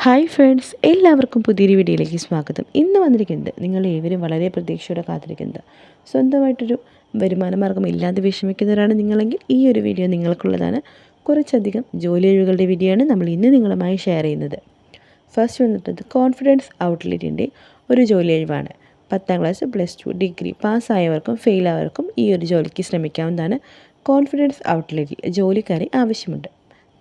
Hi friends, എല്ലാവർക്കും പുതിയൊരു വീഡിയോയിലേക്ക് സ്വാഗതം. ഇന്ന് വന്നിരിക്കുന്നത് നിങ്ങൾ ഏവരും വളരെ പ്രതീക്ഷയോടെ കാത്തിരിക്കുന്നത് സ്വന്തമായിട്ടൊരു വരുമാന മാർഗ്ഗം ഇല്ലാതെ വിഷമിക്കുന്നവരാണ് നിങ്ങളെങ്കിൽ ഈ ഒരു വീഡിയോ നിങ്ങൾക്കുള്ളതാണ്. കുറച്ചധികം ജോലിയൊഴിവുകളുടെ വീഡിയോ ആണ് നമ്മൾ ഇന്ന് നിങ്ങളുമായി ഷെയർ ചെയ്യുന്നത്. ഫസ്റ്റ് വന്നിട്ടത് കോൺഫിഡൻസ് ഔട്ട്ലെറ്റിൻ്റെ ഒരു ജോലിയൊഴിവാണ്. 10ാം ക്ലാസ്, +2, ഡിഗ്രി പാസ്സായവർക്കും ഫെയിലായവർക്കും ഈ ഒരു ജോലിക്ക് ശ്രമിക്കാവുന്നതാണ്. കോൺഫിഡൻസ് ഔട്ട്ലെറ്റിൽ ജോലിക്കാരെ ആവശ്യമുണ്ട്.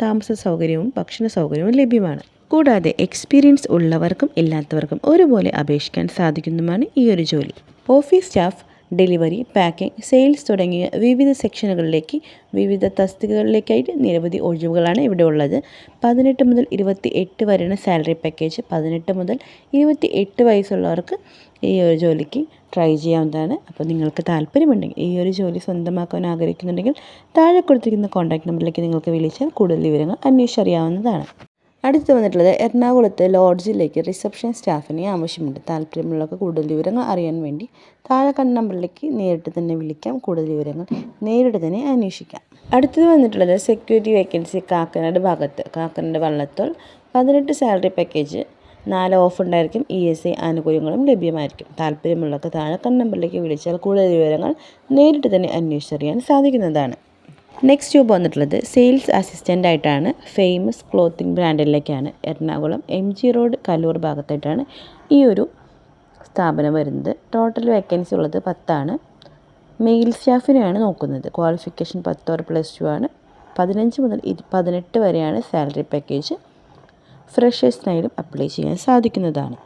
താമസ സൗകര്യവും ഭക്ഷണ സൗകര്യവും ലഭ്യമാണ്. കൂടാതെ എക്സ്പീരിയൻസ് ഉള്ളവർക്കും ഇല്ലാത്തവർക്കും ഒരുപോലെ അപേക്ഷിക്കാൻ സാധിക്കുന്നതുമാണ് ഈ ഒരു ജോലി. Office staff, delivery, packing, sales തുടങ്ങിയ വിവിധ സെക്ഷനുകളിലേക്ക്, വിവിധ തസ്തികകളിലേക്കായിട്ട് നിരവധി ഒഴിവുകളാണ് ഇവിടെ ഉള്ളത്. 18 മുതൽ 28 വരെയാണ് സാലറി പാക്കേജ്. 18 മുതൽ 28 വയസ്സുള്ളവർക്ക് ഈ ഒരു ജോലിക്ക് ട്രൈ ചെയ്യാവുന്നതാണ്. അപ്പോൾ നിങ്ങൾക്ക് താല്പര്യമുണ്ടെങ്കിൽ ഈ ഒരു ജോലി സ്വന്തമാക്കാൻ ആഗ്രഹിക്കുന്നുണ്ടെങ്കിൽ താഴെ കൊടുത്തിരിക്കുന്ന കോൺടാക്ട് നമ്പറിലേക്ക് നിങ്ങൾക്ക് വിളിച്ചാൽ കൂടുതൽ വിവരങ്ങൾ അന്വേഷിച്ചറിയാവുന്നതാണ്. അടുത്ത് വന്നിട്ടുള്ളത് എറണാകുളത്ത് ലോഡ്ജിലേക്ക് റിസപ്ഷൻ സ്റ്റാഫിനെ ആവശ്യമുണ്ട്. താല്പര്യമുള്ളവർക്ക് കൂടുതൽ വിവരങ്ങൾ അറിയാൻ വേണ്ടി താഴെ കണ്ട നമ്പറിലേക്ക് നേരിട്ട് തന്നെ വിളിക്കാം. കൂടുതൽ വിവരങ്ങൾ നേരിട്ട് തന്നെ അന്വേഷിക്കാം. അടുത്തത് വന്നിട്ടുള്ളത് സെക്യൂരിറ്റി വേക്കൻസി കാക്കനാട് ഭാഗത്ത്, Kakkanad Vallathol. 18 salary package, 4 of ഉണ്ടായിരിക്കും. ESI ആനുകൂല്യങ്ങളും ലഭ്യമായിരിക്കും. താല്പര്യമുള്ളവർക്ക് താഴെ കണ്ട നമ്പറിലേക്ക് വിളിച്ചാൽ കൂടുതൽ വിവരങ്ങൾ നേരിട്ട് തന്നെ അന്വേഷിച്ചറിയാൻ സാധിക്കുന്നതാണ്. നെക്സ്റ്റ് ജോബ് വന്നിട്ടുള്ളത് സെയിൽസ് അസിസ്റ്റൻ്റ് ആയിട്ടാണ്. ഫേമസ് ക്ലോത്തിങ് ബ്രാൻഡിലേക്കാണ്. എറണാകുളം MG റോഡ് കലൂർ ഭാഗത്തായിട്ടാണ് ഈ ഒരു സ്ഥാപനം വരുന്നത്. ടോട്ടൽ വേക്കൻസി ഉള്ളത് 10 ആണ്. മെയിൽ സ്റ്റാഫിനെയാണ് നോക്കുന്നത്. ക്വാളിഫിക്കേഷൻ 10 ഓർ +2 ആണ്. 15 മുതൽ 18 വരെയാണ് സാലറി പാക്കേജ്. ഫ്രഷേഴ്സിനായാലും അപ്ലൈ ചെയ്യാൻ സാധിക്കുന്നതാണ്.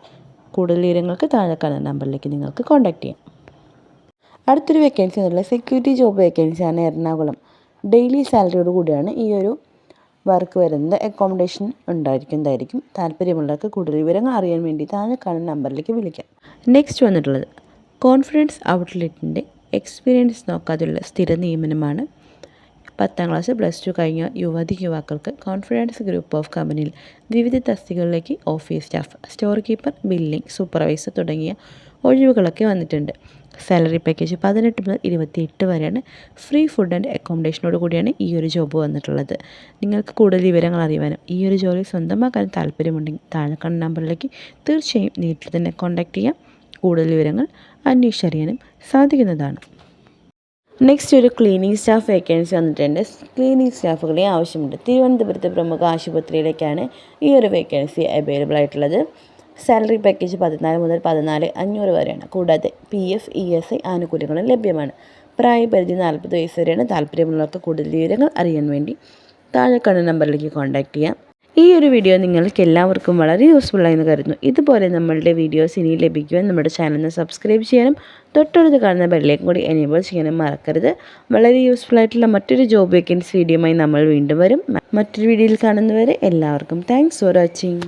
കൂടുതൽ വിവരങ്ങൾക്ക് താഴെ കാണുന്ന നമ്പറിലേക്ക് നിങ്ങൾക്ക് കോൺടാക്റ്റ് ചെയ്യാം. അടുത്തൊരു വേക്കൻസി എന്നുള്ള സെക്യൂരിറ്റി ജോബ് വേക്കൻസിയാണ്. എറണാകുളം ഡെയിലി സാലറിയോട് കൂടിയാണ് ഈ ഒരു വർക്ക് വരുന്നത്. അക്കോമഡേഷൻ ഉണ്ടായിരിക്കുന്നതായിരിക്കും. താല്പര്യമുള്ളവർക്ക് കൂടുതൽ വിവരങ്ങൾ അറിയാൻ വേണ്ടി താഴെ കാണുന്ന നമ്പറിലേക്ക് വിളിക്കാം. നെക്സ്റ്റ് വന്നിട്ടുള്ളത് കോൺഫിഡൻസ് ഔട്ട്ലെറ്റിൻ്റെ എക്സ്പീരിയൻസ് നോക്കാതെയുള്ള സ്ഥിര നിയമനമാണ്. 10ാം ക്ലാസ്, +2 കഴിഞ്ഞ യുവാക്കൾക്ക് കോൺഫിഡൻസ് ഗ്രൂപ്പ് ഓഫ് കമ്പനിയിൽ വിവിധ തസ്തികകളിലേക്ക് office staff, store keeper, billing, supervisor തുടങ്ങിയ ഒഴിവുകളൊക്കെ വന്നിട്ടുണ്ട്. സാലറി പാക്കേജ് 18 മുതൽ 28 വരെയാണ്. ഫ്രീ ഫുഡ് ആൻഡ് അക്കോമഡേഷനോട് കൂടിയാണ് ഈ ഒരു ജോബ് വന്നിട്ടുള്ളത്. നിങ്ങൾക്ക് കൂടുതൽ വിവരങ്ങൾ അറിയുവാനും ഈ ഒരു ജോലി സ്വന്തമാക്കാൻ താല്പര്യമുണ്ടെങ്കിൽ താഴെ കാണുന്ന നമ്പറിലേക്ക് തീർച്ചയായും നേരിട്ട് തന്നെ കോൺടാക്റ്റ് ചെയ്യാം. കൂടുതൽ വിവരങ്ങൾ അന്വേഷിച്ചറിയാനും സാധിക്കുന്നതാണ്. നെക്സ്റ്റ് ഒരു ക്ലീനിങ് സ്റ്റാഫ് വേക്കൻസി വന്നിട്ടുണ്ട്. ക്ലീനിങ് സ്റ്റാഫുകളെ ആവശ്യമുണ്ട്. തിരുവനന്തപുരത്ത് പ്രമുഖ ആശുപത്രിയിലേക്കാണ് ഈ ഒരു വേക്കൻസി അവൈലബിൾ ആയിട്ടുള്ളത്. സാലറി പാക്കേജ് 14 മുതൽ 14,500 വരെയാണ്. കൂടാതെ PF, ESI ആനുകൂല്യങ്ങളും ലഭ്യമാണ്. പ്രായപരിധി 40 വയസ്സ് വരെയാണ്. താല്പര്യമുള്ളവർക്ക് കൂടുതൽ വിവരങ്ങൾ അറിയാൻ വേണ്ടി താഴെ കാണുന്ന നമ്പറിലേക്ക് കോൺടാക്റ്റ് ചെയ്യാം. ഈ ഒരു വീഡിയോ നിങ്ങൾക്ക് എല്ലാവർക്കും വളരെ യൂസ്ഫുള്ളായെന്ന് കരുതുന്നു. ഇതുപോലെ നമ്മളുടെ വീഡിയോസ് ഇനി ലഭിക്കുവാൻ നമ്മുടെ ചാനലിന് സബ്സ്ക്രൈബ് ചെയ്യാനും തൊട്ടടുത്ത് കാണുന്ന ബെല്ലിലേക്കും കൂടി എനേബിൾ ചെയ്യാനും മറക്കരുത്. വളരെ യൂസ്ഫുൾ ആയിട്ടുള്ള മറ്റൊരു ജോബ് വേക്കൻസി വീഡിയോയുമായി നമ്മൾ വീണ്ടും വരും. മറ്റൊരു വീഡിയോയിൽ കാണുന്നവരെ എല്ലാവർക്കും താങ്ക്സ് ഫോർ വാച്ചിങ്.